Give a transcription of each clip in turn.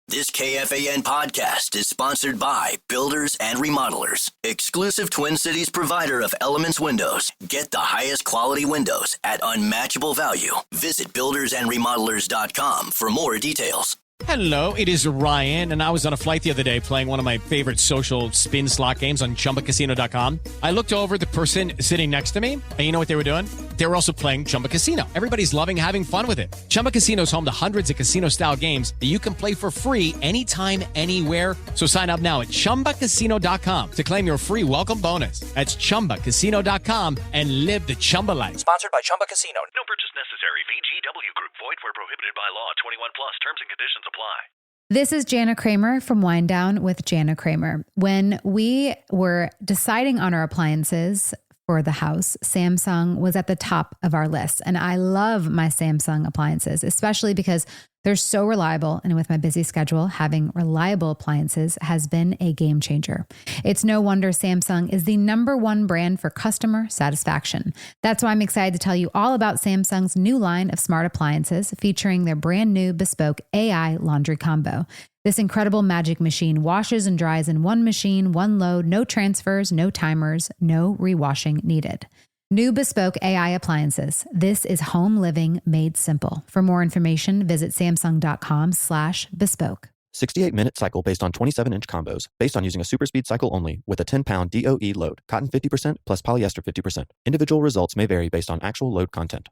This KFAN podcast is sponsored by Builders and Remodelers, exclusive Twin Cities provider of Elements Windows. Get the highest quality windows at unmatchable value. Visit buildersandremodelers.com for more details. Hello, it is Ryan, and I was on a flight the other day playing one of my favorite social spin slot games on ChumbaCasino.com. I looked over at the person sitting next to me, and you know what they were doing? They were also playing Chumba Casino. Everybody's loving having fun with it. Chumba Casino is home to hundreds of casino-style games that you can play for free anytime, anywhere. So sign up now at ChumbaCasino.com to claim your free welcome bonus. That's ChumbaCasino.com and live the Chumba life. Sponsored by Chumba Casino. No purchase necessary. VGW Group. Void where prohibited by law. 21 plus. Terms and conditions apply. This is Jana Kramer from Wind Down with Jana Kramer. When we were deciding on our appliances for the house, Samsung was at the top of our list. And I love my Samsung appliances, especially because they're so reliable. And with my busy schedule, having reliable appliances has been a game changer. It's no wonder Samsung is the #1 brand for customer satisfaction. That's why I'm excited to tell you all about Samsung's new line of smart appliances featuring their brand new bespoke AI laundry combo. This incredible magic machine washes and dries in one machine, one load, no transfers, no timers, no rewashing needed. New bespoke AI appliances. This is home living made simple. For more information, visit samsung.com/bespoke. 68-minute cycle based on 27-inch combos, based on using a super speed cycle only with a 10-pound DOE load, cotton 50% plus polyester 50%. Individual results may vary based on actual load content.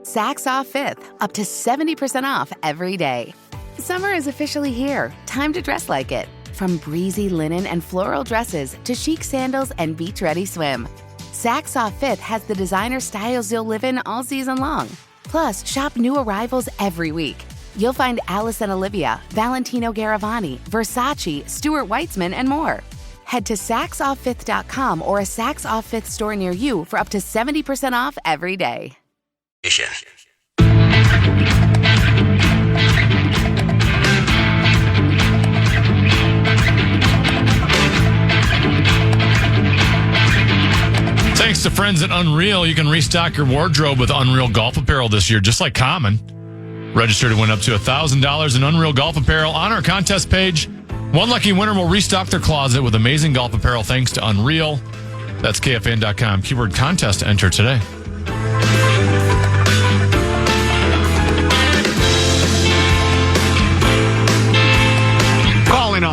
Saks Off 5th, up to 70% off every day. Summer is officially here. Time to dress like it. From breezy linen and floral dresses to chic sandals and beach-ready swim. Saks Off 5th has the designer styles you'll live in all season long. Plus, shop new arrivals every week. You'll find Alice and Olivia, Valentino Garavani, Versace, Stuart Weitzman, and more. Head to SaksOff5th.com or a Saks Off 5th store near you for up to 70% off every day. Thanks to friends at Unreal, you can restock your wardrobe with Unreal golf apparel this year, just like Common. Register to win up to $1,000 in Unreal golf apparel on our contest page. One lucky winner will restock their closet with amazing golf apparel thanks to Unreal. That's KFAN.com. Keyword contest to enter today. Calling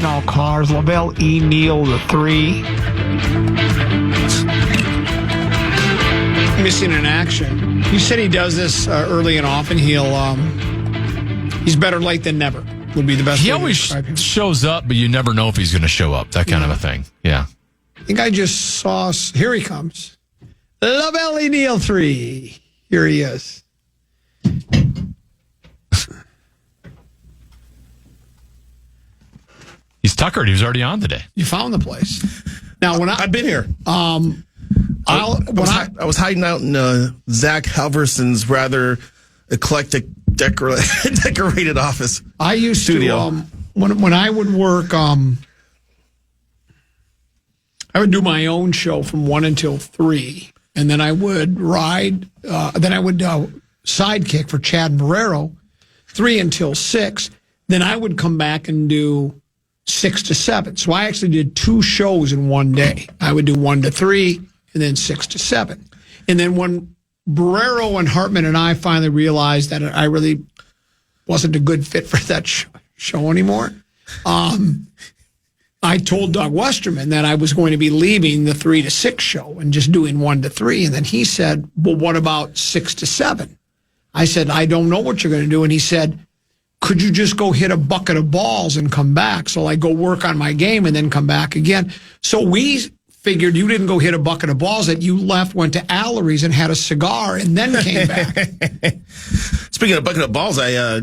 all cars. Lavelle E. Neal, the 3. Missing in action. He said he does this early and often. He's better late than never, would be the best way to describe him. He always shows up, but you never know if he's going to show up. That kind of a thing. Yeah. I think I just saw, here he comes. Lavelle E. Neal 3. Here he is. He's tuckered. He was already on today. You found the place. Now, I've been here. I was hiding out in Zach Halverson's rather eclectic decorated office. I used studio. To when I would work. I would do my own show from 1 until 3, and then I would ride. Then I would sidekick for Chad Marrero, 3 until 6. Then I would come back and do 6 to 7. So I actually did 2 shows in one day. I would do 1 to 3 and then 6 to 7. And then when Barrero and Hartman and I finally realized that I really wasn't a good fit for that show anymore, I told Doug Westerman that I was going to be leaving the 3 to 6 show and just doing 1 to 3. And then he said, well, what about 6 to 7? I said, I don't know what you're going to do. And he said, could you just go hit a bucket of balls and come back? So I go work on my game and then come back again. So we figured you didn't go hit a bucket of balls, that you left, went to Allery's and had a cigar and then came back. Speaking of bucket of balls, I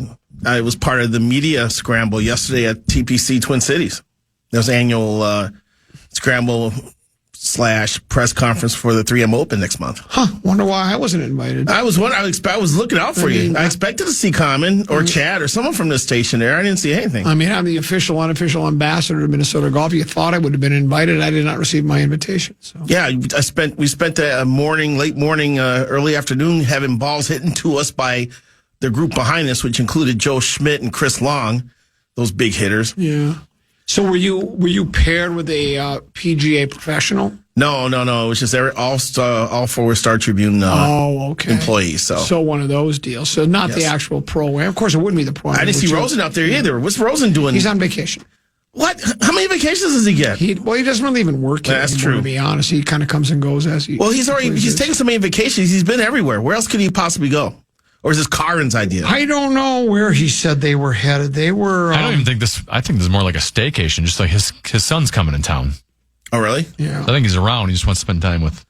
was part of the media scramble yesterday at TPC Twin Cities. There's an annual scramble / press conference for the 3M Open next month. Wonder why I wasn't invited. I was looking out for you. I expected to see Common or Chad or someone from this station there. I didn't see anything. I mean, I'm the official, unofficial ambassador to Minnesota Golf. You thought I would have been invited. I did not receive my invitation. So. Yeah, we spent a late morning, early afternoon having balls hit into us by the group behind us, which included Joe Schmidt and Chris Long. those big hitters. Yeah. So were you paired with a PGA professional? No. It was just all four Star Tribune employees. So one of those deals. So not the actual pro. Of course, it wouldn't be the pro. I didn't see Rosen out there either. What's Rosen doing? He's on vacation. What? How many vacations does he get? He doesn't really even work here That's anymore, true. to be honest. He kind of comes and goes as he. Well, he's taken so many vacations. He's been everywhere. Where else could he possibly go? Or is this Karin's idea? I don't know where he said they were headed. They were. I don't even think this. I think this is more like a staycation. Just like his son's coming in town. Oh, really? Yeah. I think he's around. He just wants to spend time with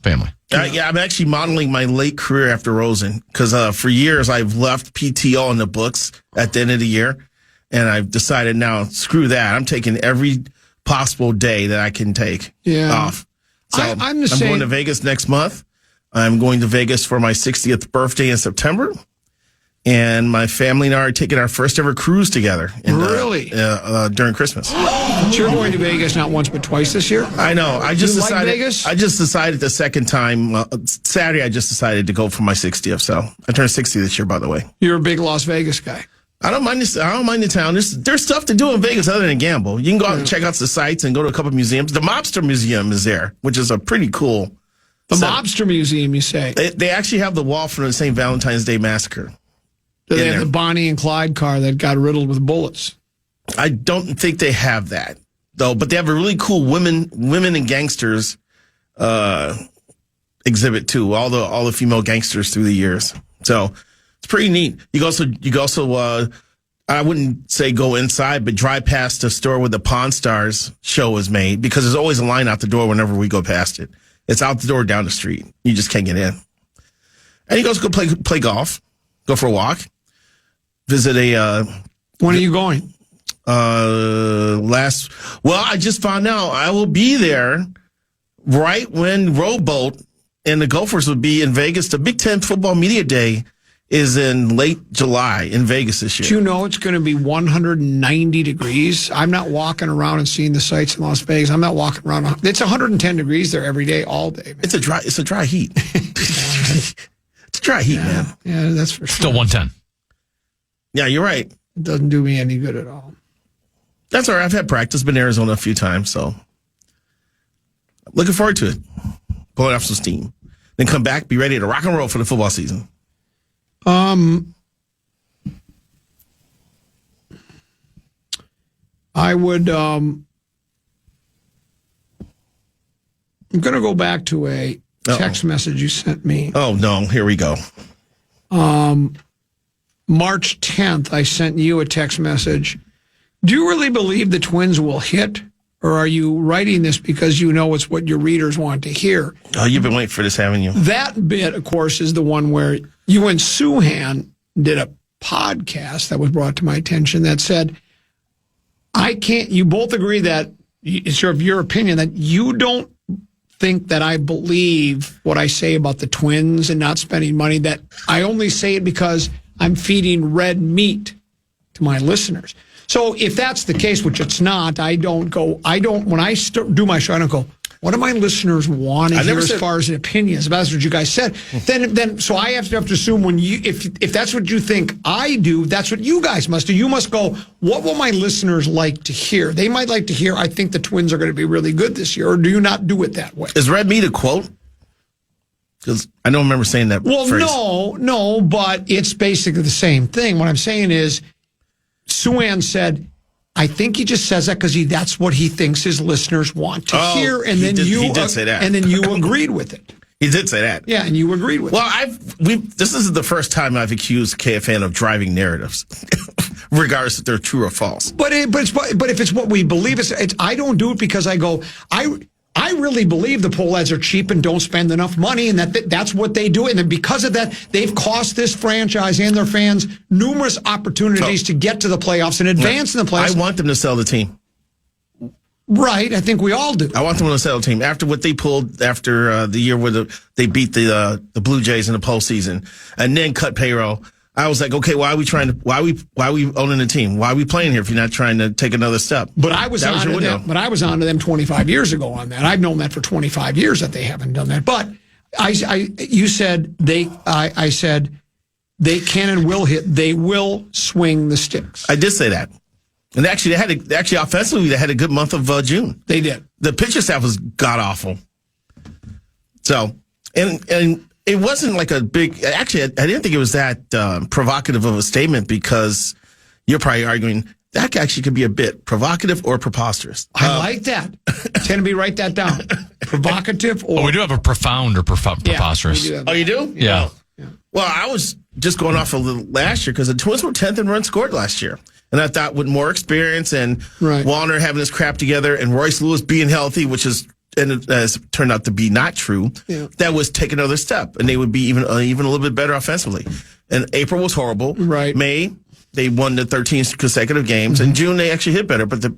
family. Yeah, I'm actually modeling my late career after Rosen because for years I've left PTO in the books at the end of the year, and I've decided now, screw that. I'm taking every possible day that I can take off. So I'm going to Vegas next month. I'm going to Vegas for my 60th birthday in September. And my family and I are taking our first ever cruise together. Really? During Christmas. But you're going to Vegas not once but twice this year? I know. I just decided. Like Vegas? I just decided the second time. Saturday, I just decided to go for my 60th. So I turned 60 this year, by the way. You're a big Las Vegas guy. I don't mind this. I don't mind the town. There's stuff to do in Vegas other than gamble. You can go out and check out the sites and go to a couple of museums. The Mobster Museum is there, which is a pretty cool. The Mobster Museum, you say? They actually have the wall from the St. Valentine's Day Massacre. Do they have the Bonnie and Clyde car that got riddled with bullets? I don't think they have that, though. But they have a really cool women and gangsters exhibit too. All the female gangsters through the years. So it's pretty neat. You also I wouldn't say go inside, but drive past the store where the Pawn Stars show was made because there's always a line out the door whenever we go past it. It's out the door down the street. You just can't get in. And you go play golf, go for a walk, visit a. When are you going? I just found out I will be there right when Rowboat and the Gophers will be in Vegas. The Big Ten Football Media Day is in late July in Vegas this year. Do you know it's going to be 190 degrees? I'm not walking around and seeing the sights in Las Vegas. I'm not walking around. It's 110 degrees there every day, all day. Man. It's a dry heat. It's a dry heat, man. Yeah, that's for sure. Still 110. Yeah, you're right. It doesn't do me any good at all. That's all right. I've had practice. Been in Arizona a few times, so looking forward to it. Blowing off some steam. Then come back, be ready to rock and roll for the football season. I would. I'm going to go back to a text message you sent me. Oh no! Here we go. March 10th, I sent you a text message. Do you really believe the Twins will hit, or are you writing this because you know it's what your readers want to hear? Oh, you've been waiting for this, haven't you? That bit, of course, is the one where you and Suhan did a podcast that was brought to my attention that said, you both agree that it's your opinion that you don't think that I believe what I say about the Twins and not spending money, that I only say it because I'm feeding red meat to my listeners. So if that's the case, which it's not, when I do my show, I don't go, what do my listeners want to hear as far as opinions? That's what you guys said. Then, so I have to assume if that's what you think I do, that's what you guys must do. You must go, what will my listeners like to hear? They might like to hear, I think the Twins are going to be really good this year, or do you not do it that way? Is red meat a quote? Because I don't remember saying that phrase. No, but it's basically the same thing. What I'm saying is, Suhan said, I think he just says that because that's what he thinks his listeners want to hear. And then he did say that. And then you agreed with it. He did say that. Yeah, and you agreed with it. This is the first time I've accused KFAN of driving narratives, regardless if they're true or false. But if it's what we believe, I don't do it because I go, I really believe the poll ads are cheap and don't spend enough money, and that's what they do. And then because of that, they've cost this franchise and their fans numerous opportunities to get to the playoffs and advance in the playoffs. I want them to sell the team. Right. I think we all do. I want them to sell the team. After what they pulled after the year where they beat the Blue Jays in the postseason and then cut payroll, I was like, okay, why are we owning the team? Why are we playing here if you're not trying to take another step? But I was on to them 25 years ago on that. I've known that for 25 years that they haven't done that. But you said I said they can and will hit. They will swing the sticks. I did say that. And actually, offensively, they had a good month of June. They did. The pitcher staff was god awful. So, and it wasn't like a big. Actually, I didn't think it was that provocative of a statement, because you're probably arguing that actually could be a bit provocative or preposterous. I like that. Tenby, write that down. Provocative or. Oh, we do have a profound or preposterous. Oh, you do? Yeah. Well, I was just going off of last year, because the Twins were 10th in runs scored last year. And I thought with more experience and Wallner having his crap together and Royce Lewis being healthy, which is, and it has turned out to be not true, that was take another step, and they would be even a little bit better offensively. And April was horrible. Right. May, they won the 13 consecutive games. In June, they actually hit better. But the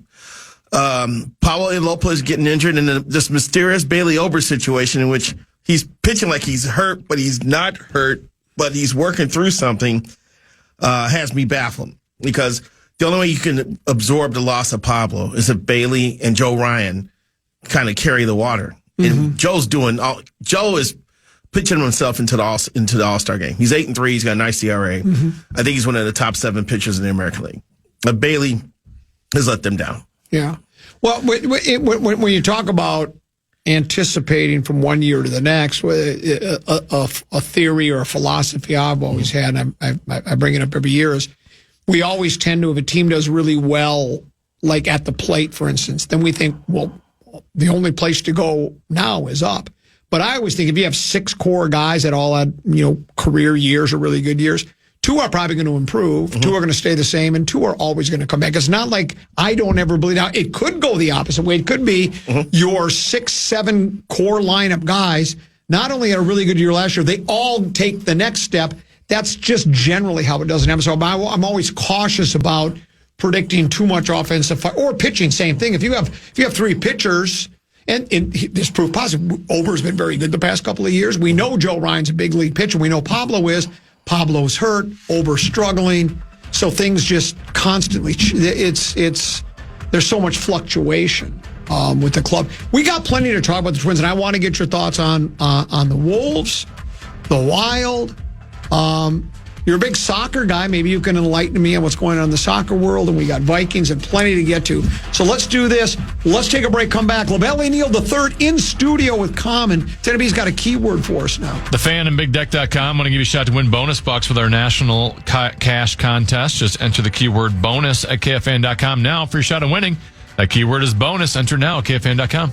Pablo Lopez getting injured, and this mysterious Bailey Ober situation in which he's pitching like he's hurt, but he's not hurt, but he's working through something, has me baffled. Because the only way you can absorb the loss of Pablo is if Bailey and Joe Ryan kind of carry the water. And Joe is pitching himself into the All-Star game. He's 8-3. He's got a nice ERA. I think he's one of the top 7 pitchers in the American League. But Bailey has let them down. Yeah. Well, when you talk about anticipating from one year to the next, a theory or a philosophy I've always had, and I bring it up every year, is we always tend to, if a team does really well, like at the plate, for instance, then we think, well, the only place to go now is up. But I always think if you have 6 core guys that all had, career years or really good years, 2 are probably going to improve, 2 are going to stay the same, and 2 are always going to come back. It's not like I don't ever believe. Now, it could go the opposite way. It could be your 6, 7 core lineup guys not only had a really good year last year, they all take the next step. That's just generally how it doesn't happen. So I'm always cautious about predicting too much offensive or pitching. Same thing. If you have 3 pitchers, and this proof positive, Ober's been very good the past couple of years. We know Joe Ryan's a big league pitcher. We know Pablo is. Pablo's hurt. Ober's struggling. So things just constantly. There's so much fluctuation with the club. We got plenty to talk about the Twins, and I want to get your thoughts on the Wolves, the Wild. You're a big soccer guy. Maybe you can enlighten me on what's going on in the soccer world. And we got Vikings and plenty to get to. So let's do this. Let's take a break, come back. Lavelle and Neal III in studio with Common. Tenneby's got a keyword for us now. The Fan and BigDeck.com. Want to give you a shot to win bonus bucks with our national cash contest. Just enter the keyword bonus at KFAN.com now for your shot at winning. That keyword is bonus. Enter now at KFAN.com.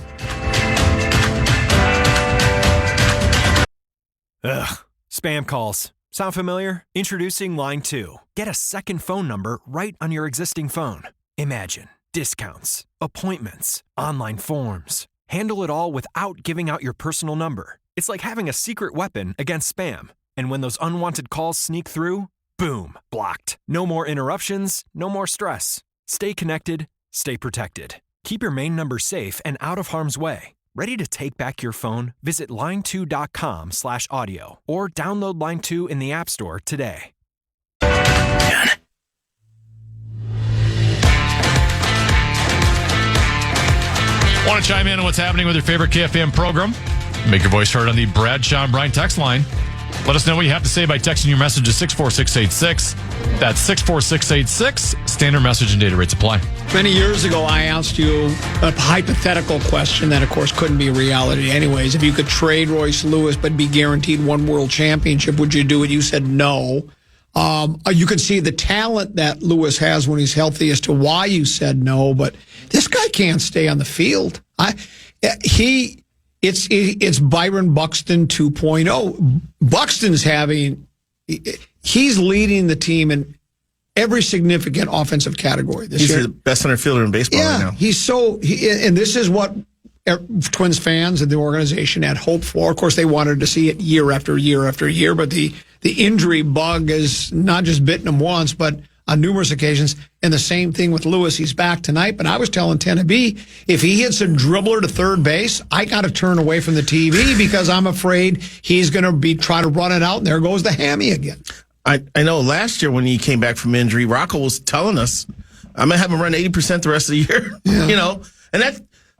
Ugh. Spam calls. Sound familiar? Introducing Line 2. Get a second phone number right on your existing phone. Imagine discounts, appointments, online forms. Handle it all without giving out your personal number. It's like having a secret weapon against spam. And when those unwanted calls sneak through, boom, blocked. No more interruptions, no more stress. Stay connected, stay protected. Keep your main number safe and out of harm's way. Ready to take back your phone? Visit line2.com/audio or download Line 2 in the App Store today. Want to chime in on what's happening with your favorite KFAN program? Make your voice heard on the Brad, Sean, Brian text line. Let us know what you have to say by texting your message to 64686. That's 64686. Standard message and data rates apply. Many years ago, I asked you a hypothetical question that, of course, couldn't be a reality anyways. If you could trade Royce Lewis but be guaranteed one world championship, would you do it? You said no. You could see the talent that Lewis has when he's healthy as to why you said no, but this guy can't stay on the field. It's Byron Buxton 2.0. Buxton's he's leading the team in every significant offensive category this year. He's the best center fielder in baseball right now. And this is what Twins fans and the organization had hoped for. Of course, they wanted to see it year after year after year, but the injury bug has not just bitten him once, but on numerous occasions. And the same thing with Lewis. He's back tonight, but I was telling Tenneby, if he hits a dribbler to third base, I got to turn away from the TV because I'm afraid he's going to try to run it out, and there goes the hammy again. I know last year when he came back from injury, Rocco was telling us, I'm going to have him run 80% the rest of the year. Yeah.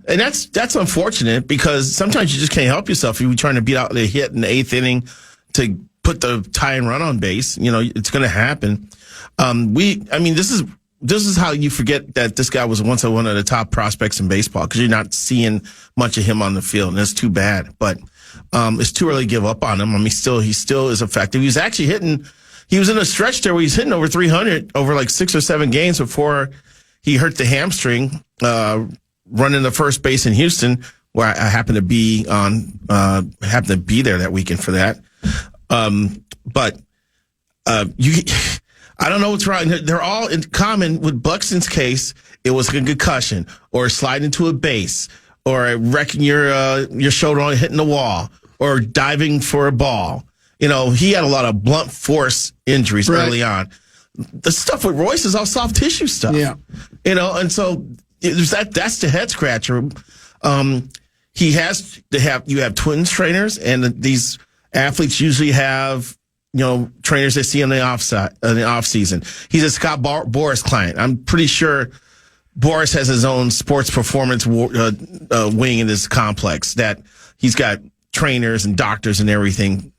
And that's unfortunate because sometimes you just can't help yourself. You're trying to beat out the hit in the 8th inning to put the tie and run on base. It's going to happen. This is this is how you forget that this guy was once one of the top prospects in baseball, because you're not seeing much of him on the field, and it's too bad. But it's too early to give up on him. I mean, he still is effective. He was actually hitting. He was in a stretch there where he's hitting over 300 over like 6 or 7 games before he hurt the hamstring running the first base in Houston, where I happened to be there that weekend for that. But I don't know what's wrong. They're all in common with Buxton's case. It was a concussion, or sliding into a base, or wrecking your shoulder on hitting the wall, or diving for a ball. You know, he had a lot of blunt force injuries early on. The stuff with Royce is all soft tissue stuff. Yeah. You know, and so there's that's the head scratcher. You have twins trainers, and these athletes usually have, you know, trainers they see in the off season. He's a Scott Boras client. I'm pretty sure Boras has his own sports performance wing in this complex, that he's got trainers and doctors and everything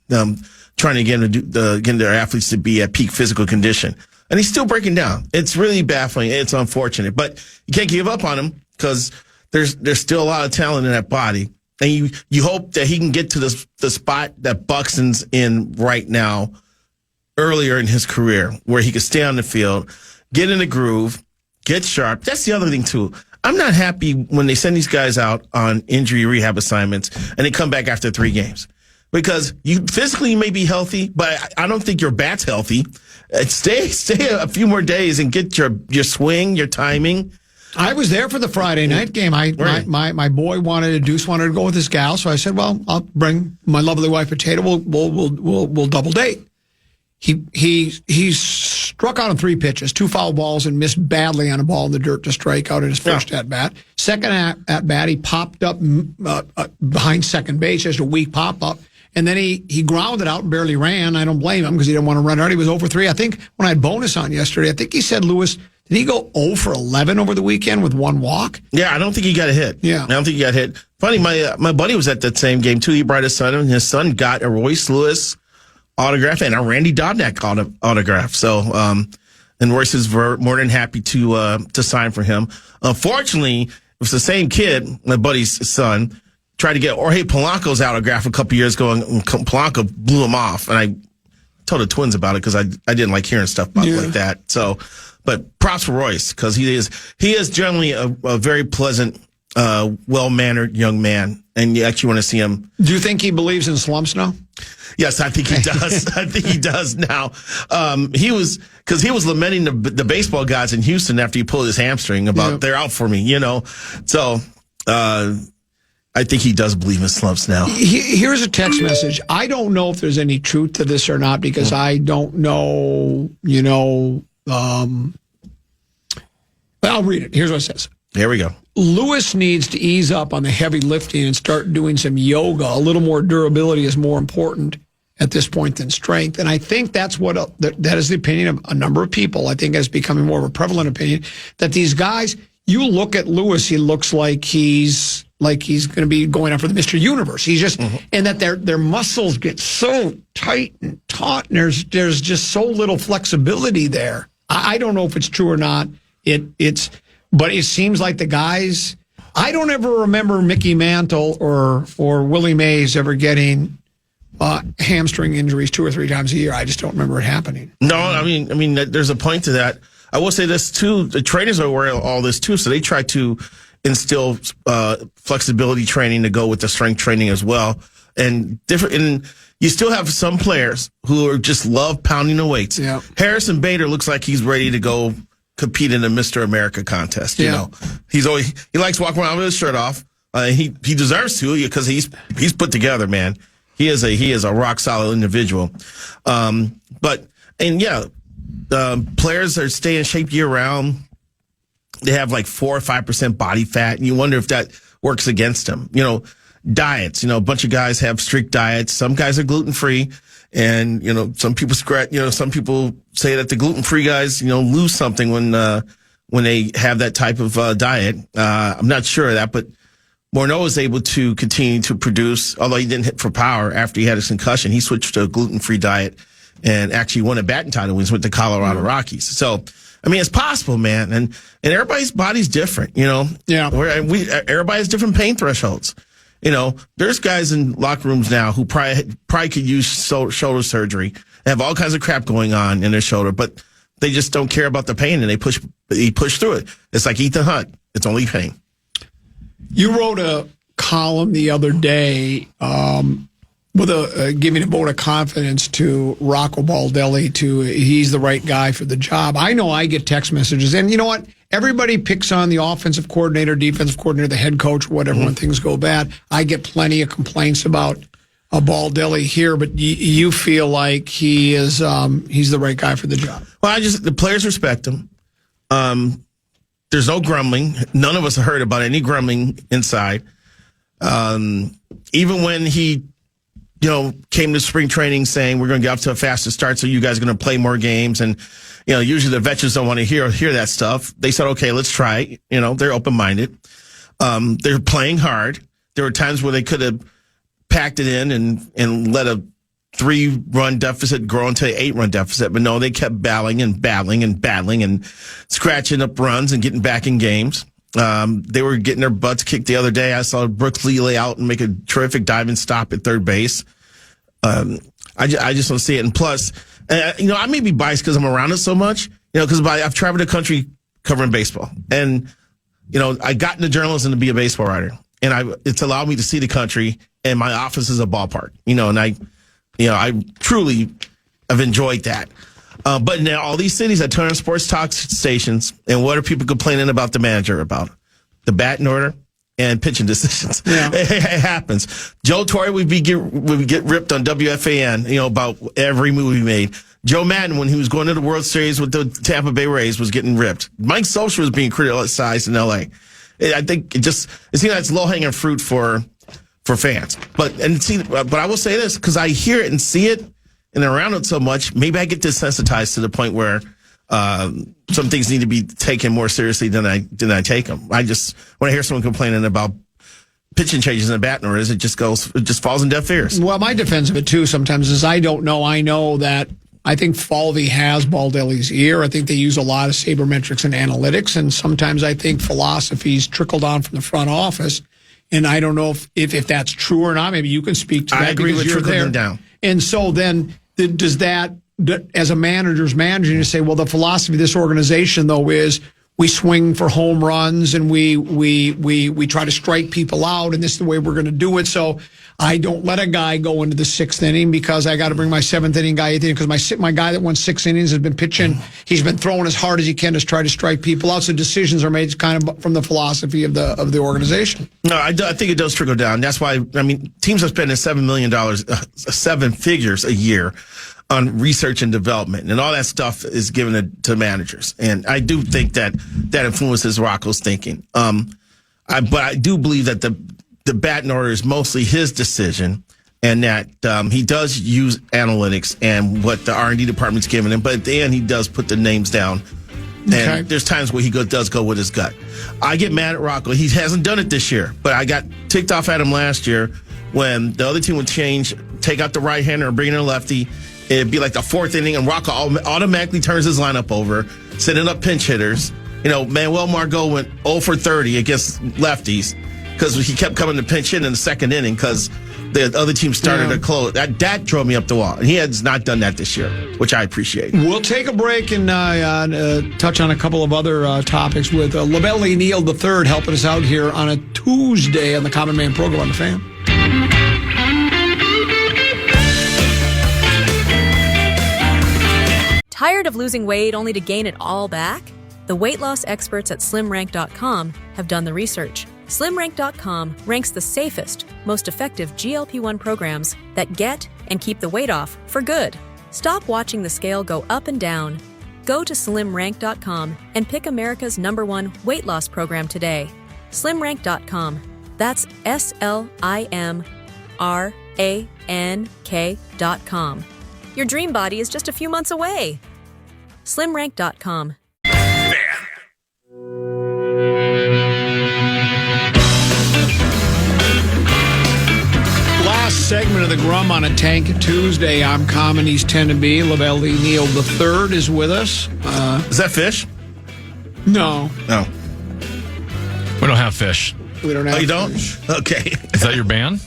trying to get their athletes to be at peak physical condition. And he's still breaking down. It's really baffling. It's unfortunate. But you can't give up on him, because there's still a lot of talent in that body. And you hope that he can get to the spot that Buxton's in right now, earlier in his career, where he could stay on the field, get in the groove, get sharp. That's the other thing, too. I'm not happy when they send these guys out on injury rehab assignments and they come back after 3 games. Because you physically may be healthy, but I don't think your bat's healthy. Stay a few more days and get your swing, your timing. I was there for the Friday night game. My boy Deuce wanted to go with his gal, so I said, "Well, I'll bring my lovely wife Potato. We'll double date." He struck out on 3 pitches, 2 foul balls, and missed badly on a ball in the dirt to strike out in his first at bat. Second at bat, he popped up behind second base, just a weak pop up. And then he grounded out and barely ran. I don't blame him, because he didn't want to run out. He was 0 for 3. I think when I had bonus on yesterday, I think he said, Lewis, did he go 0 for 11 over the weekend with 1 walk? Yeah, I don't think he got a hit. Yeah. I don't think he got hit. Funny, my buddy was at that same game, too. He brought his son, and his son got a Royce Lewis autograph and a Randy Dobnak autograph. So, and Royce is more than happy to sign for him. Unfortunately, it was the same kid, my buddy's son, tried to get Jorge Polanco's autograph a couple years ago, and Polanco blew him off. And I told the twins about it, because I didn't like hearing stuff about like that. So, but props for Royce, because he is generally a very pleasant, well-mannered young man, and you actually want to see him. Do you think he believes in slumps now? Yes, I think he does. I think he does now. He was lamenting the baseball guys in Houston after he pulled his hamstring about they're out for me, you know. So I think he does believe in slumps now. Here's a text message. I don't know if there's any truth to this or not, because I don't know, you know. I'll read it. Here's what it says. There we go. Lewis needs to ease up on the heavy lifting and start doing some yoga. A little more durability is more important at this point than strength. And I think that's that is the opinion of a number of people. I think it's becoming more of a prevalent opinion that these guys, you look at Lewis, he looks like he's going to be going after the Mr. Universe. He's just, and that their muscles get so tight and taut, and there's just so little flexibility there. I don't know if it's true or not. But it seems like the guys, I don't ever remember Mickey Mantle or Willie Mays ever getting hamstring injuries 2 or 3 times a year. I just don't remember it happening. No, I mean, there's a point to that. I will say this too: the trainers are aware of all this too, so they try to instill flexibility training to go with the strength training as well. And you still have some players who are just love pounding the weights. Yeah. Harrison Bader looks like he's ready to go compete in the Mr. America contest. You know, he likes walking around with his shirt off. He deserves to, because he's put together, man. He is a rock solid individual. Players are staying in shape year round. They have like 4 or 5% body fat, and you wonder if that works against them. You know, diets. You know, a bunch of guys have strict diets. Some guys are gluten free. And, you know, some people say that the gluten-free guys, you know, lose something when they have that type of diet. I'm not sure of that, but Morneau was able to continue to produce, although he didn't hit for power after he had his concussion. He switched to a gluten-free diet and actually won a batting title with the Colorado Rockies. So I mean, it's possible, man. And everybody's body's different, you know? Yeah. Everybody has different pain thresholds. You know, there's guys in locker rooms now who probably could use shoulder surgery, have all kinds of crap going on in their shoulder, but they just don't care about the pain and they push through it. It's like Ethan Hunt. It's only pain. You wrote a column the other day with giving a vote of confidence to Rocco Baldelli he's the right guy for the job. I know I get text messages, and you know what? Everybody picks on the offensive coordinator, defensive coordinator, the head coach, whatever, when things go bad. I get plenty of complaints about Baldelli here, but you feel like he's the right guy for the job. Well, the players respect him. There's no grumbling. None of us heard about any grumbling inside. Even when he, came to spring training saying we're going to get off to a faster start, so you guys are going to play more games, and usually the veterans don't want to hear that stuff. They said, okay, let's try. They're open-minded. They're playing hard. There were times where they could have packed it in and let a 3-run deficit grow into an 8-run deficit, but no, they kept battling and scratching up runs and getting back in games. They were getting their butts kicked the other day. I saw Brooks Lee lay out and make a terrific diving stop at third base. I just don't see it. And plus, I may be biased because I'm around it so much, because I've traveled the country covering baseball. And, I got into journalism to be a baseball writer. And it's allowed me to see the country, and my office is a ballpark, and I truly have enjoyed that. But now all these cities that turn on sports talk stations, and what are people complaining about the manager about? The batting order and pitching decisions. Yeah. It happens. Joe Torre would get ripped on WFAN, about every move he made. Joe Madden, when he was going to the World Series with the Tampa Bay Rays, was getting ripped. Mike Solskjaer was being criticized in L.A. I think it seems like it's low-hanging fruit for fans. But I will say this, because I hear it and see it and around it so much, maybe I get desensitized to the point where some things need to be taken more seriously than I take them. When I hear someone complaining about pitching changes in the batting orders, it just falls in deaf ears. Well, my defense of it too sometimes is I don't know. I know that I think Falvey has Baldelli's ear. I think they use a lot of sabermetrics and analytics, and sometimes I think philosophies trickle down from the front office. And I don't know if that's true or not. Maybe you can speak to that. I agree with trickling down. And so then does that, as a manager's manager, you say, well, the philosophy of this organization, though, is we swing for home runs and we try to strike people out, and this is the way we're going to do it. So I don't let a guy go into the 6th inning because I got to bring my 7th inning guy 8th inning, because my guy that won 6 innings has been pitching. He's been throwing as hard as he can to try to strike people out. So decisions are made kind of from the philosophy of the organization. No, I think it does trickle down. That's why, teams are spending $7 million, 7 figures a year on research and development, and all that stuff is given to managers. And I do think that influences Rocco's thinking. But I do believe that the batting order is mostly his decision, and that he does use analytics and what the R&D department's giving him. But at the end, he does put the names down. And there's times where he does go with his gut. I get mad at Rocco. He hasn't done it this year, but I got ticked off at him last year when the other team would take out the right-hander and bring in a lefty. It'd be like the 4th inning, and Rocco automatically turns his lineup over, setting up pinch hitters. Manuel Margot went 0 for 30 against lefties because he kept coming to pinch hit in the 2nd inning because the other team started to close. That drove me up the wall. And he has not done that this year, which I appreciate. We'll take a break and touch on a couple of other topics with Lavelle Neal III helping us out here on a Tuesday on the Common Man program on the Fan. Tired of losing weight only to gain it all back? The weight loss experts at SlimRank.com have done the research. SlimRank.com ranks the safest, most effective GLP-1 programs that get and keep the weight off for good. Stop watching the scale go up and down. Go to SlimRank.com and pick America's #1 weight loss program today. SlimRank.com. That's SlimRank.com. Your dream body is just a few months away. SlimRank.com. Last segment of the Grum on a Tank Tuesday. I'm Common, he's 10 to be. Lavelle Neal III is with us. Is that fish? No. No. We don't have fish. We don't have Oh, you don't? fish. Okay. Is that your band?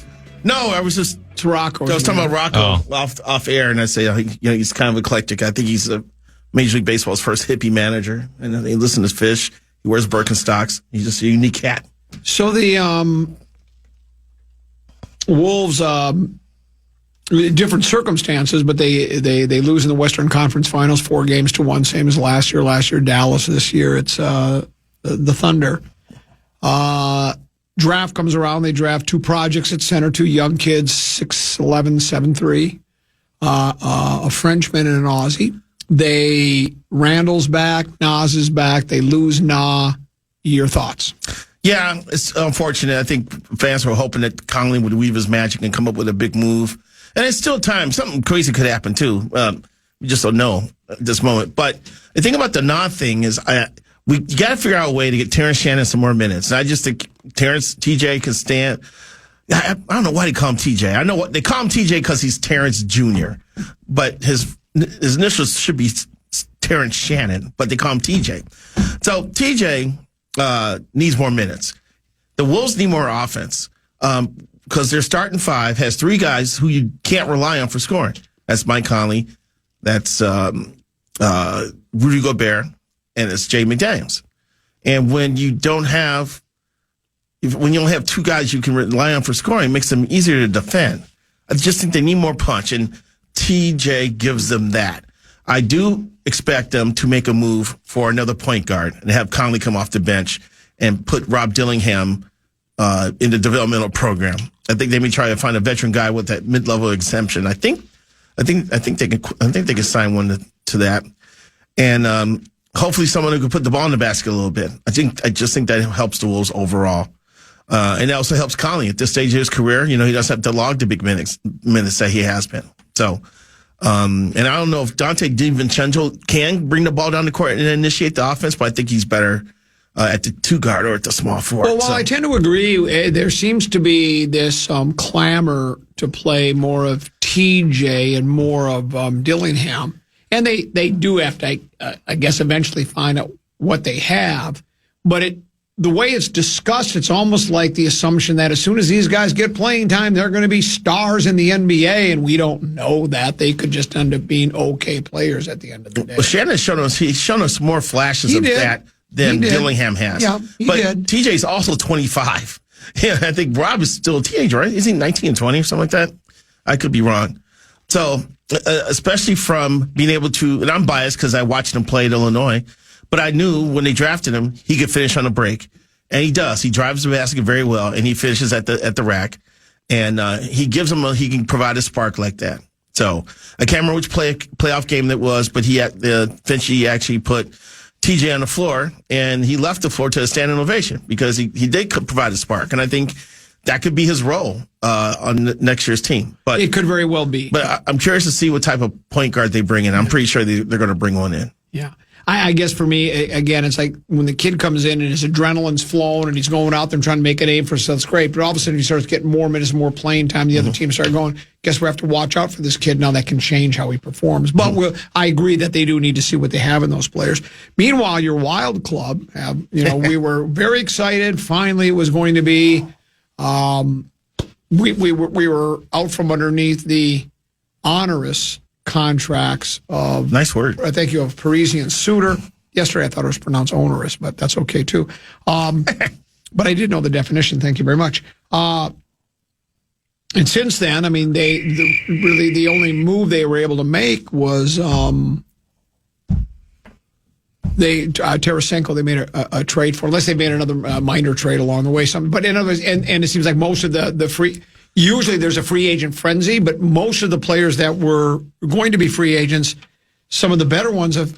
No, I was just... It's Rocco. I was talking about Rocco off air, and I say he's kind of eclectic. I think he's a Major League Baseball's first hippie manager, and he listens to fish. He wears Birkenstocks. He's just a unique cat. So the Wolves, different circumstances, but they lose in the Western Conference Finals 4-1, same as last year. Last year, Dallas. This year, it's the Thunder. Draft comes around. They draft 2 projects at center, 2 young kids, 6'11", 7'3", a Frenchman and an Aussie. Randall's back, Nas is back. They lose Na. Your thoughts? Yeah, it's unfortunate. I think fans were hoping that Conley would weave his magic and come up with a big move. And it's still time. Something crazy could happen, too. We just don't know at this moment. But the thing about the Na thing is we got to figure out a way to get Terrence Shannon some more minutes. And I just think TJ can stand. I don't know why they call him TJ. I know what they call him TJ because he's Terrence Jr., but his initials should be Terrence Shannon, but they call him TJ. So TJ needs more minutes. The Wolves need more offense because their starting 5 has 3 guys who you can't rely on for scoring. That's Mike Conley, that's Rudy Gobert, and it's Jay McDaniels. And when you don't have 2 guys you can rely on for scoring, it makes them easier to defend. I just think they need more punch, and TJ gives them that. I do expect them to make a move for another point guard and have Conley come off the bench and put Rob Dillingham in the developmental program. I think they may try to find a veteran guy with that mid-level exemption. I think they can sign one to that, and hopefully someone who can put the ball in the basket a little bit. I just think that helps the Wolves overall. And it also helps Conley at this stage of his career. He doesn't have to log the big minutes that he has been. So, and I don't know if Dante DiVincenzo can bring the ball down the court and initiate the offense, but I think he's better at the 2 guard or at the small forward. Well, I tend to agree. There seems to be this clamor to play more of TJ and more of Dillingham. And they do have to, I guess, eventually find out what they have. But the way it's discussed, it's almost like the assumption that as soon as these guys get playing time, they're going to be stars in the NBA, and we don't know that. They could just end up being okay players at the end of the day. Well, Shannon's shown us more flashes of that than Dillingham has. Yeah, but TJ's also 25. Yeah, I think Rob is still a teenager, right? Is he 19 and 20 or something like that? I could be wrong. So, especially from being able to, and I'm biased because I watched him play at Illinois, but I knew when they drafted him, he could finish on a break. And he does. He drives the basket very well, and he finishes at the rack. And he he can provide a spark like that. So I can't remember which playoff game that was, but he eventually actually put TJ on the floor, and he left the floor to a standing ovation because he did provide a spark. And I think that could be his role on next year's team. But it could very well be. But I'm curious to see what type of point guard they bring in. I'm pretty sure they're going to bring one in. Yeah. I guess for me, again, it's like when the kid comes in and his adrenaline's flowing and he's going out there and trying to make a name for himself, it's great. But all of a sudden he starts getting more minutes, more playing time. The other team start going, guess we have to watch out for this kid now. That can change how he performs. But I agree that they do need to see what they have in those players. Meanwhile, your Wild Club, we were very excited. Finally, it was going to be. We were out from underneath the onerous contracts of nice word. Thank you, of Parisian Suitor. Yesterday I thought it was pronounced onerous, but that's okay too. But I did know the definition. Thank you very much. And since then, I mean, really the only move they were able to make was Tarasenko. They made a trade for, unless they made another minor trade along the way. But in other words, and it seems like most of the free. Usually there's a free agent frenzy, but most of the players that were going to be free agents, some of the better ones have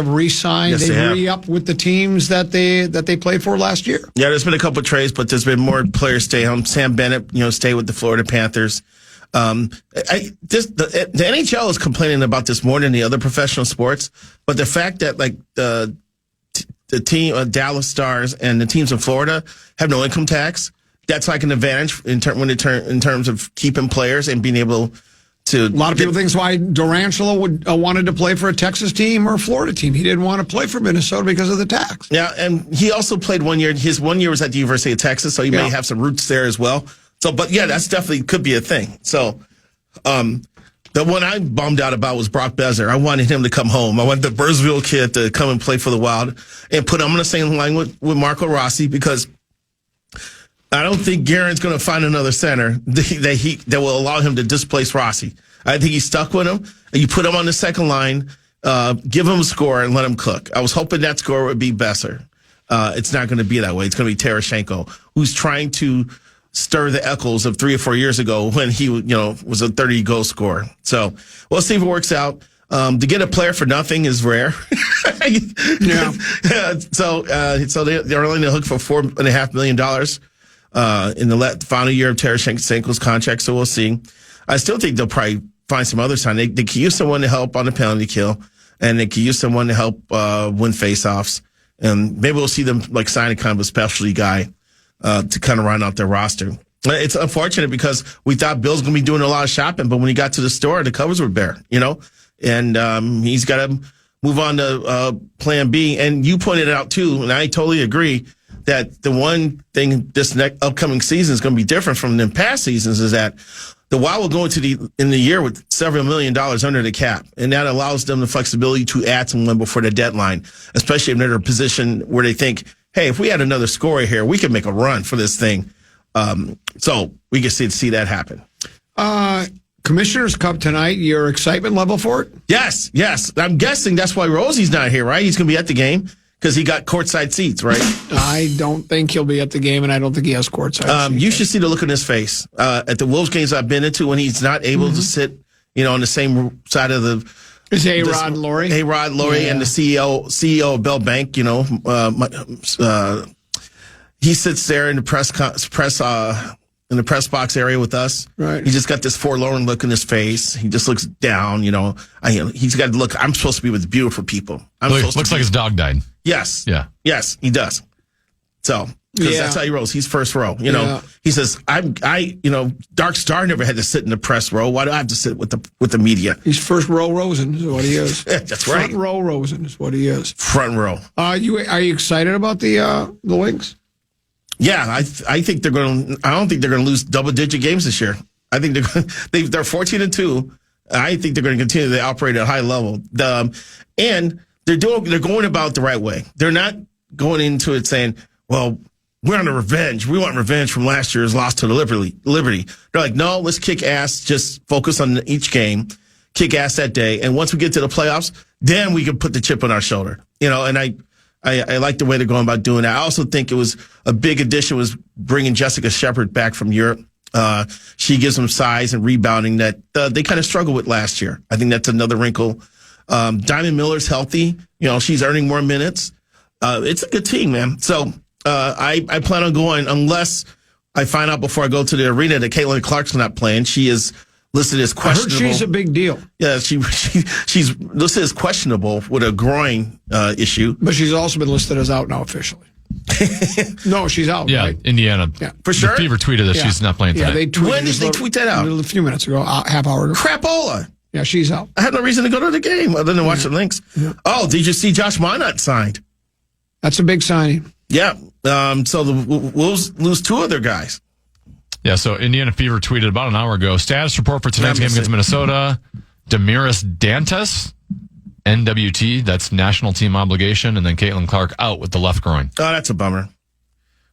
re-signed. Yes, they re-upped with the teams that they played for last year. Yeah, there's been a couple of trades, but there's been more players stay home. Sam Bennett, stay with the Florida Panthers. The NHL is complaining about this more than the other professional sports, but the fact that the team Dallas Stars and the teams in Florida have no income tax. That's like an advantage in terms of keeping players and being able to. A lot of people think that's why Durantula wanted to play for a Texas team or a Florida team. He didn't want to play for Minnesota because of the tax. Yeah, and he also played 1 year. His 1 year was at the University of Texas, so he may have some roots there as well. So, but yeah, that's definitely could be a thing. So, the one I bummed out about was Brock Besser. I wanted him to come home. I wanted the Burnsville kid to come and play for the Wild and put him on the same line with Marco Rossi, because I don't think Guerin's going to find another center that will allow him to displace Rossi. I think he's stuck with him. You put him on the second line, give him a score, and let him cook. I was hoping that score would be Besser. It's not going to be that way. It's going to be Tarasenko, who's trying to stir the echoes of 3 or 4 years ago when he, was a 30-goal scorer. So we'll see if it works out. To get a player for nothing is rare. Yeah. So they're only on the hook for $4.5 million in the final year of Tarasenko's contract. So we'll see. I still think they'll probably find some other sign. They could use someone to help on the penalty kill, and they could use someone to help win faceoffs. And maybe we'll see them sign a kind of a specialty guy to kind of round out their roster. It's unfortunate because we thought Bill's going to be doing a lot of shopping, but when he got to the store, the covers were bare, and he's got to move on to plan B. And you pointed it out too, and I totally agree that the one thing this next upcoming season is going to be different from the past seasons is that the Wild will go into the year with several $1 million under the cap, and that allows them the flexibility to add someone before the deadline, especially if they're in a position where they think, hey, if we had another scorer here, we could make a run for this thing. So we can see that happen. Commissioner's Cup tonight, your excitement level for it? Yes. I'm guessing that's why Rosie's not here, right? He's going to be at the game because he got courtside seats, right? I don't think he'll be at the game, and I don't think he has courtside seats. You should see the look on his face. At the Wolves games I've been into when he's not able to sit, on the same side of the... Is A-Rod Laurie? A-Rod Laurie and the CEO of Bell Bank, he sits there in the press box area with us. Right. He just got this forlorn look in his face. He just looks down, he's got to look. I'm supposed to be with beautiful people. Looks like his dog died. Yes. Yeah. Yes, he does. So, because that's how he rolls. He's first row. He says, Dark Star never had to sit in the press row. Why do I have to sit with the media? He's first row Rosen is what he is. That's right. Front row Rosen is what he is. Front row. Are you excited about the Lynx? Yeah, I think they're going to. I don't think they're going to lose double-digit games this year. I think they're 14-2. I think they're going to continue to operate at a high level. And they're going about it the right way. They're not going into it saying, "Well, we're on a revenge. We want revenge from last year's loss to the Liberty." They're like, "No, let's kick ass. Just focus on each game, kick ass that day, and once we get to the playoffs, then we can put the chip on our shoulder." And I like the way they're going about doing that. I also think it was a big addition was bringing Jessica Shepard back from Europe. She gives them size and rebounding that they kind of struggled with last year. I think that's another wrinkle. Diamond Miller's healthy. She's earning more minutes. It's a good team, man. So I plan on going unless I find out before I go to the arena that Caitlin Clark's not playing. She is listed as questionable. I heard she's a big deal. Yeah, she's listed as questionable with a groin issue. But she's also been listed as out now officially. No, she's out. Yeah, right? Indiana. Yeah, for sure. The Fever tweeted that she's not playing tonight. When did they tweet that out? A few minutes ago, half hour ago. Crapola. Yeah, she's out. I had no reason to go to the game other than watch the Lynx. Yeah. Oh, did you see Josh Minot signed? That's a big signing. Yeah. So the Wolves lose 2 of their guys. Yeah, so Indiana Fever tweeted about an hour ago, status report for tonight's game against Minnesota, Damiris Dantas, NWT, that's national team obligation, and then Caitlin Clark out with the left groin. Oh, that's a bummer.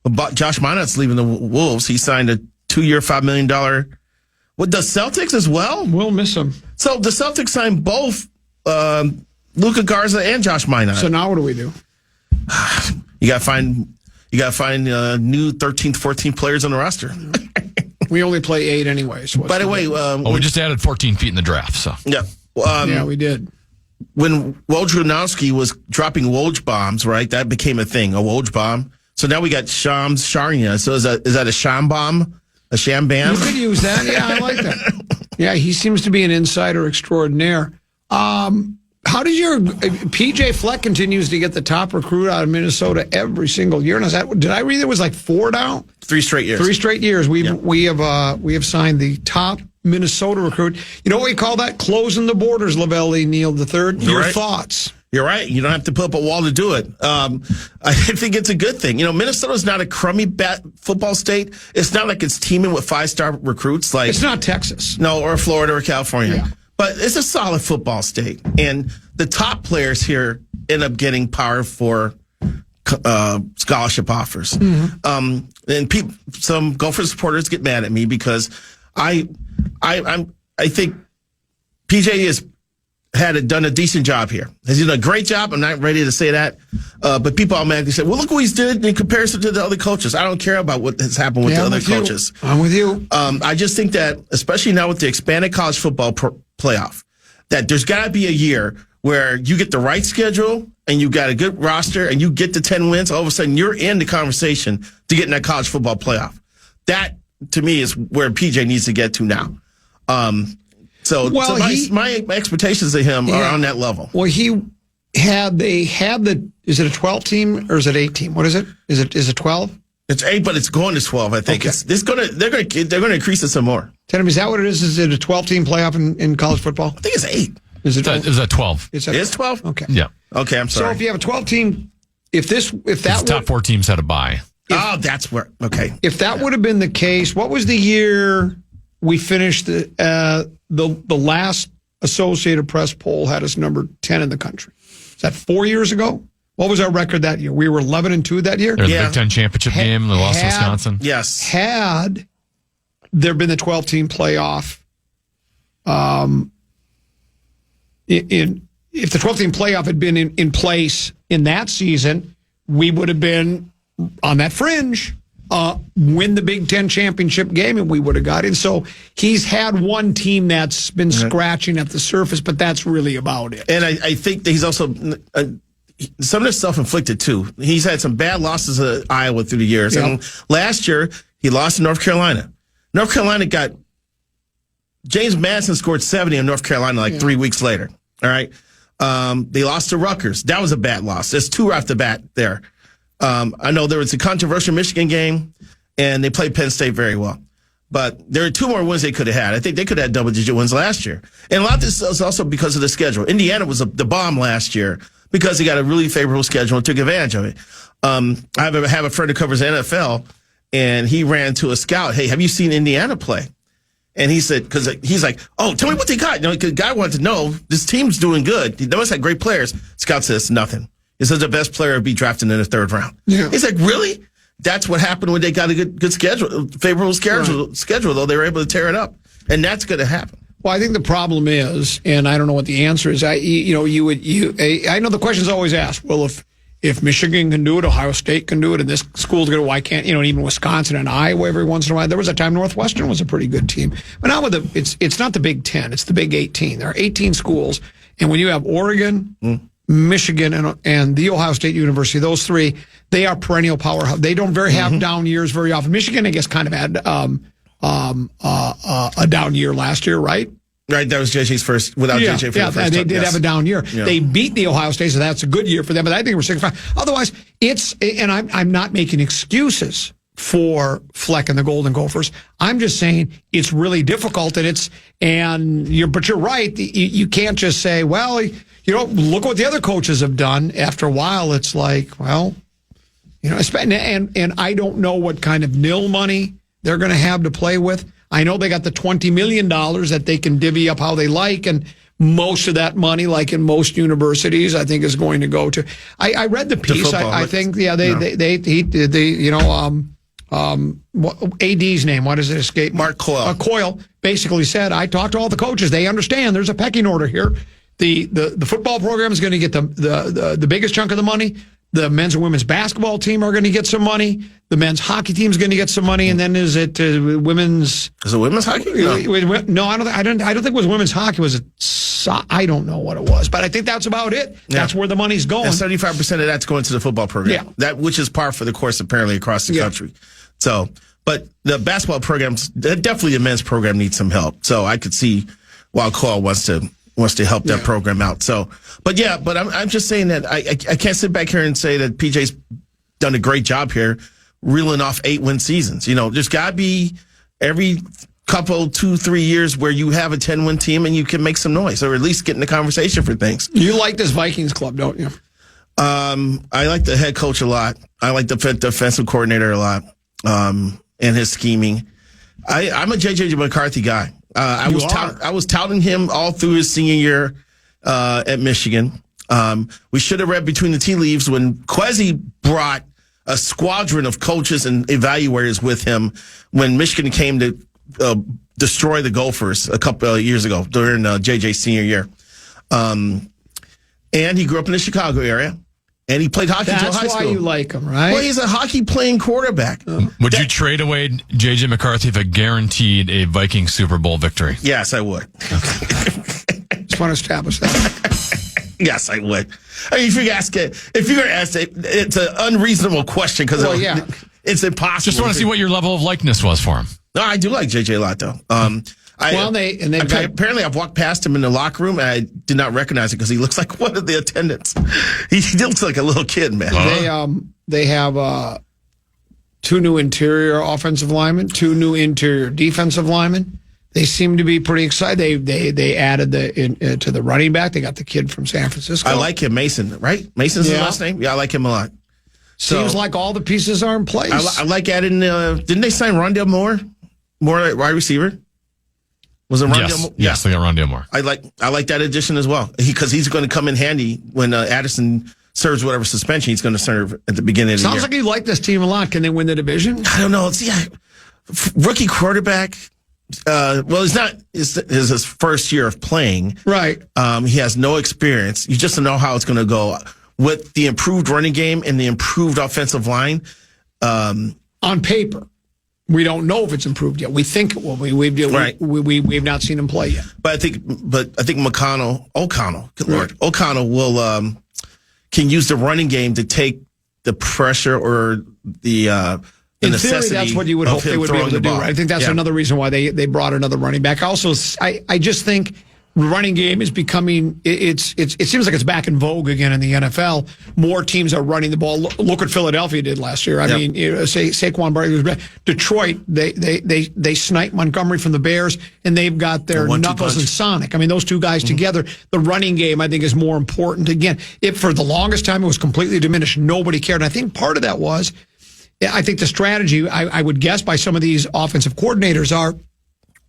But Josh Minot's leaving the Wolves. He signed a 2-year, $5 million. With the Celtics as well? We'll miss him. So the Celtics signed both Luka Garza and Josh Minot. So now what do we do? You got to find new 13th, 14th players on the roster. We only play 8 anyways. So by the way, we just added 14 feet in the draft. So yeah, yeah, we did. When Wojnarowski was dropping Woj bombs, right? That became a thing, a Woj bomb. So now we got Shams Charania. So is that a Sham bomb? A Sham bam? You could use that. Yeah, I like that. Yeah, he seems to be an insider extraordinaire. How did your PJ Fleck continues to get the top recruit out of Minnesota every single year? Now, did I read it was like 4 now? 3 straight years. 3 straight years. We have signed the top Minnesota recruit. You know what we call that? Closing the borders, Lavelle, Neal III. Your right. thoughts? You're right. You don't have to put up a wall to do it. I think it's a good thing. Minnesota's not a crummy football state. It's not like it's teaming with 5-star recruits. Like it's not Texas. No, or Florida or California. Yeah. But it's a solid football state. And the top players here end up getting Power 4 scholarship offers. Mm-hmm. And some Gopher supporters get mad at me because I think PJ has done a decent job here. Has he done a great job? I'm not ready to say that. But people automatically say, well, look what he's did in comparison to the other coaches. I don't care about what has happened with the other coaches. I'm with you. I just think that, especially now with the expanded college football playoff, that there's got to be a year where you get the right schedule and you got a good roster and you get the 10 wins. All of a sudden, you're in the conversation to get in that college football playoff. That, to me, is where PJ needs to get to now. So my expectations of him are on that level. Well, they had is it a 12 team or is it 8 team? What is it? Is it 12? It's 8, but it's going to 12. I think okay. They're going to increase it some more. Tell me, is that what it is? Is it a 12 team playoff in college football? I think it's 8. Is it? Is that 12? It's 12. Okay. Yeah. Okay. I'm sorry. So if you have a 12 team, if that top 4 teams had a bye. That's where. Okay. If that would have been the case, what was the year we finished the last Associated Press poll had us number 10 in the country? Is that 4 years ago? What was our record that year? We were 11-2 that year. There was the Big Ten championship game. They lost to Wisconsin. Yes. Had there been the 12-team playoff, if the 12-team playoff had been in place in that season, we would have been on that fringe. Win the Big Ten championship game, and we would have got in. So he's had one team that's been scratching at the surface, but that's really about it. And I think that he's also some of this self-inflicted too. He's had some bad losses at Iowa through the years. Yep. And last year he lost to North Carolina. North Carolina got James Madison scored 70 in North Carolina 3 weeks later. All right, they lost to Rutgers. That was a bad loss. There's 2 right off the bat there. I know there was a controversial Michigan game, and they played Penn State very well. But there are 2 more wins they could have had. I think they could have had double-digit wins last year. And a lot of this is also because of the schedule. Indiana was the bomb last year because they got a really favorable schedule and took advantage of it. I have a friend who covers NFL, and he ran to a scout. Hey, have you seen Indiana play? And he said, because he's like, oh, tell me what they got. The guy wanted to know, this team's doing good. They must have great players. Scout says, nothing. He says the best player would be drafted in the 3rd round. Yeah. He's like, really? That's what happened when they got a good schedule, favorable schedule, though. They were able to tear it up. And that's going to happen. Well, I think the problem is, and I don't know what the answer is. I know the question's always asked, well, if Michigan can do it, Ohio State can do it, and this school's going to, why can't, and even Wisconsin and Iowa every once in a while. There was a time Northwestern was a pretty good team. But now it's not the Big 10, it's the Big 18. There are 18 schools. And when you have Oregon, Michigan, and the Ohio State University, those 3, they are perennial powerhouse. They don't have down years very often. Michigan, I guess, kind of had a down year last year, right? Right, that was JJ's first, without JJ for the first time. They did have a down year. Yeah. They beat the Ohio State, so that's a good year for them, but I think we're 6-5. Otherwise, and I'm not making excuses for Fleck and the Golden Gophers. I'm just saying it's really difficult, but you're right. You can't just say, well, look what the other coaches have done. After a while, it's like, well, and I don't know what kind of nil money they're going to have to play with. I know they got the $20 million that they can divvy up how they like, and most of that money, like in most universities, I think is going to go to. I read the piece. I think, AD's name, what does it escape? Mark Coyle. Coyle basically said, I talked to all the coaches. They understand there's a pecking order here. The football program is going to get the biggest chunk of the money. The men's and women's basketball team are going to get some money. The men's hockey team is going to get some money. And then is it women's? Is it women's hockey? No, I don't think it was women's hockey. Was it? I don't know what it was, but I think that's about it. Yeah. That's where the money's going. And 75% of that's going to the football program. Yeah. That which is par for the course apparently across the country. So, but the basketball programs, definitely the men's program needs some help. So I could see why Coyle wants to help that program out. So, but I'm just saying that I can't sit back here and say that PJ's done a great job here reeling off 8-win seasons. There's got to be every couple, 2-3 years where you have a 10-win team and you can make some noise or at least get in the conversation for things. You like this Vikings club, don't you? I like the head coach a lot. I like the defensive coordinator a lot, and his scheming. I'm a J.J. McCarthy guy. I was touting him all through his senior year at Michigan. We should have read between the tea leaves when Kwesi brought a squadron of coaches and evaluators with him when Michigan came to destroy the Gophers a couple of years ago during JJ's senior year. And he grew up in the Chicago area. And he played hockey until high school. That's why you like him, right? Well, he's a hockey-playing quarterback. Would you trade away J.J. McCarthy if it guaranteed a Viking Super Bowl victory? Yes, I would. Just want to establish that. Yes, I would. I mean, if you're going to ask it, it's an unreasonable question because it's impossible. Just want to see what your level of likeness was for him. No, I do like J.J. a lot, though. Apparently, I've walked past him in the locker room, and I did not recognize it because he looks like one of the attendants. He looks like a little kid, man. They have 2 new interior offensive linemen, 2 new interior defensive linemen. They seem to be pretty excited. They added to the running back. They got the kid from San Francisco. I like him, Mason. Right? Mason's his last name. Yeah, I like him a lot. Seems like all the pieces are in place. I like adding. Didn't they sign Rondale Moore wide receiver? Was it Rondale Moore? Yes, they got Rondale Moore. I like that addition as well because he's going to come in handy when Addison serves whatever suspension he's going to serve at the beginning of the year. Sounds like you like this team a lot. Can they win the division? I don't know. Rookie quarterback. It's not his first year of playing. Right. He has no experience. You just don't know how it's going to go with the improved running game and the improved offensive line. On paper. We don't know if it's improved yet. We think it will be. We've not seen him play yet. But I think O'Connell, good Lord, O'Connell will can use the running game to take the pressure or the in theory, that's what you would hope they would be able to do. Right? I think that's another reason why they brought another running back. Also, I just think the running game is becoming it seems like it's back in vogue again in the NFL. More teams are running the ball. Look what Philadelphia did last year. I mean, Saquon Barkley. Detroit, they sniped Montgomery from the Bears, and they've got their Knuckles and Sonic. I mean, those two guys together. The running game, I think, is more important. Again, for the longest time it was completely diminished. Nobody cared. And I think part of that was, I think the strategy, I would guess, by some of these offensive coordinators are,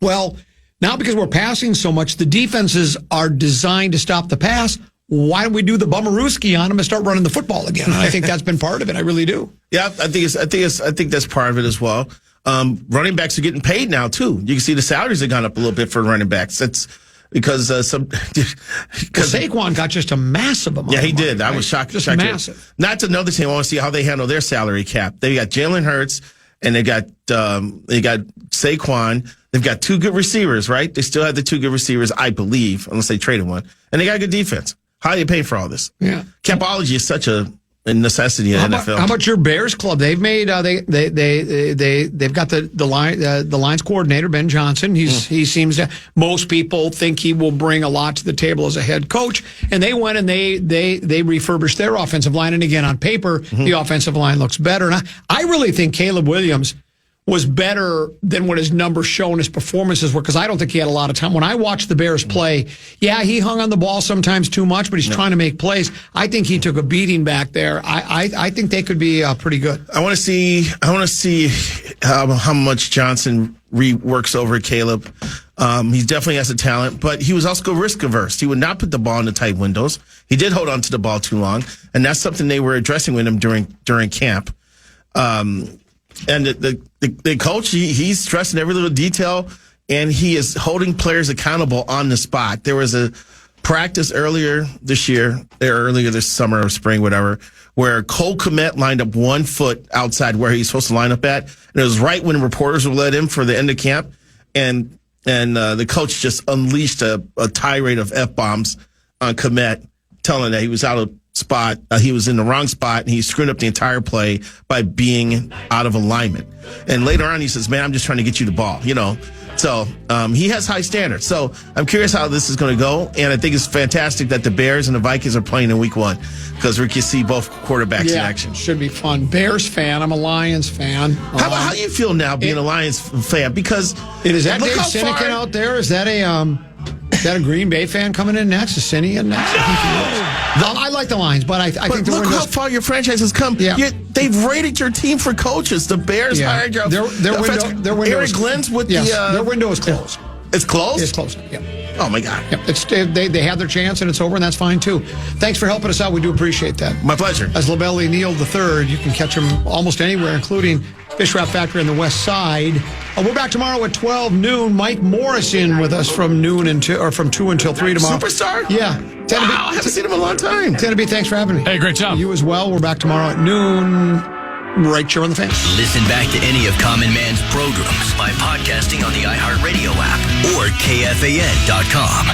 well, now because we're passing so much, the defenses are designed to stop the pass. Why don't we do the Bummerooski on them and start running the football again? And I think that's been part of it. I really do. Yeah, I think that's part of it as well. Running backs are getting paid now too. You can see the salaries have gone up a little bit for running backs. That's because Saquon got just a massive amount. Yeah, he of money, did. right? I was shocked. Just massive. Not another team. I want to see how they handle their salary cap. They got Jalen Hurts and they got Saquon. They've got 2 good receivers, right? They still have the 2 good receivers, I believe, unless they traded one. And they got a good defense. How do you pay for all this? Yeah, capology is such a necessity in NFL. How about your Bears club? They've made they've got the lines coordinator Ben Johnson. He seems to, most people think he will bring a lot to the table as a head coach. And they went and they refurbished their offensive line. And again, on paper, the offensive line looks better. And I really think Caleb Williams was better than what his numbers show and his performances were, because I don't think he had a lot of time. When I watched the Bears play, he hung on the ball sometimes too much, but he's trying to make plays. I think he took a beating back there. I think they could be pretty good. I want to see how much Johnson reworks over Caleb. He definitely has the talent, but he was also risk averse. He would not put the ball in the tight windows. He did hold on to the ball too long, and that's something they were addressing with him during camp. And the coach, he's stressing every little detail, and he is holding players accountable on the spot. There was a practice earlier this summer or spring, whatever, where Cole Kmet lined up 1 foot outside where he's supposed to line up at. And it was right when reporters would let him for the end of camp. And the coach just unleashed a tirade of F-bombs on Kmet, telling that he was out of spot. He was in the wrong spot, and he screwed up the entire play by being out of alignment. And later on, he says, "Man, I'm just trying to get you the ball. So he has high standards. So I'm curious how this is going to go. And I think it's fantastic that the Bears and the Vikings are playing in week 1 because we can see both quarterbacks in action. Should be fun. Bears fan. I'm a Lions fan. How do you feel now being a Lions fan? Because is that Dave Sinekin out there? Is that a Green Bay fan coming in next? Is Sinekin next? No! I like the Lions, but I think the look how far your franchise has come. Yeah. They've rated your team for coaches. The Bears hired your their window Eric Glenn's with their window is closed. It's closed? It's closed, yeah. Oh, my God. Yep. They had their chance, and it's over, and that's fine, too. Thanks for helping us out. We do appreciate that. My pleasure. As Lavelle Neal III, you can catch him almost anywhere, including Fish Wrap Factory on the west side. We're back tomorrow at 12 noon. Mike Morris in with us from 2 until 3 tomorrow. Superstar? Yeah. Wow, I haven't seen him in a long time. 10 to be. Thanks for having me. Hey, great job. You as well. We're back tomorrow at noon. Right here on the Fan. Listen back to any of Common Man's programs by podcasting on the iHeartRadio app or KFAN.com.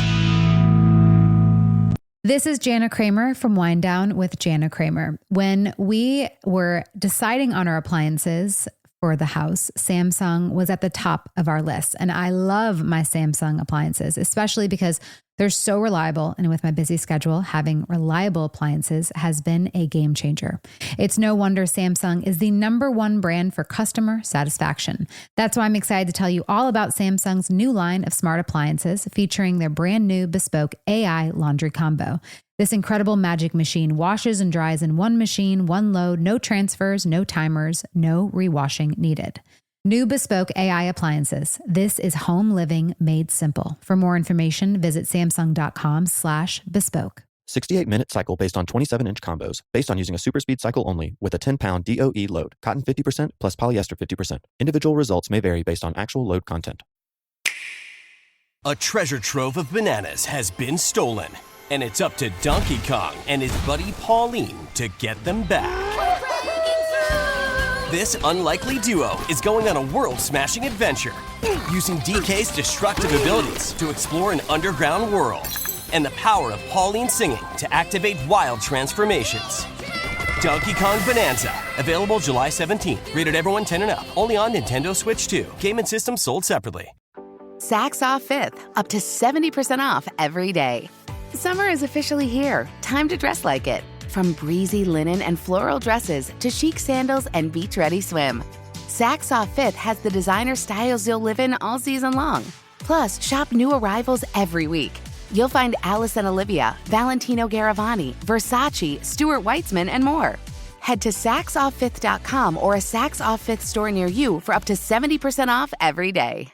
This is Jana Kramer from Wind Down with Jana Kramer. When we were deciding on our appliances for the house, Samsung was at the top of our list. And I love my Samsung appliances, especially because they're so reliable. And with my busy schedule, having reliable appliances has been a game changer. It's no wonder Samsung is the #1 brand for customer satisfaction. That's why I'm excited to tell you all about Samsung's new line of smart appliances featuring their brand new bespoke AI laundry combo. This incredible magic machine washes and dries in one machine, one load, no transfers, no timers, no rewashing needed. New bespoke AI appliances. This is home living made simple. For more information, visit samsung.com/bespoke. 68-minute cycle based on 27-inch combos, based on using a super speed cycle only with a 10-pound DOE load, cotton 50% plus polyester 50%. Individual results may vary based on actual load content. A treasure trove of bananas has been stolen, and it's up to Donkey Kong and his buddy Pauline to get them back. This unlikely duo is going on a world-smashing adventure, using DK's destructive abilities to explore an underground world, and the power of Pauline singing to activate wild transformations. Donkey Kong Bonanza, available July 17th. Rated everyone 10 and up. Only on Nintendo Switch 2. Game and system sold separately. Saks Off 5th, up to 70% off every day. Summer is officially here. Time to dress like it. From breezy linen and floral dresses to chic sandals and beach-ready swim. Saks Off 5th has the designer styles you'll live in all season long. Plus, shop new arrivals every week. You'll find Alice and Olivia, Valentino Garavani, Versace, Stuart Weitzman, and more. Head to SaksOff5th.com or a Saks Off 5th store near you for up to 70% off every day.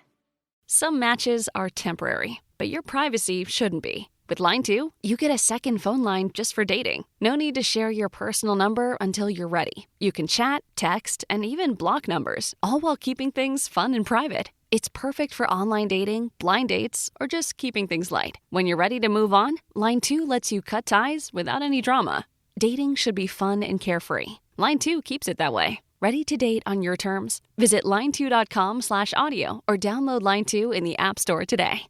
Some matches are temporary, but your privacy shouldn't be. With Line 2, you get a second phone line just for dating. No need to share your personal number until you're ready. You can chat, text, and even block numbers, all while keeping things fun and private. It's perfect for online dating, blind dates, or just keeping things light. When you're ready to move on, Line 2 lets you cut ties without any drama. Dating should be fun and carefree. Line 2 keeps it that way. Ready to date on your terms? Visit line2.com/audio or download Line 2 in the App Store today.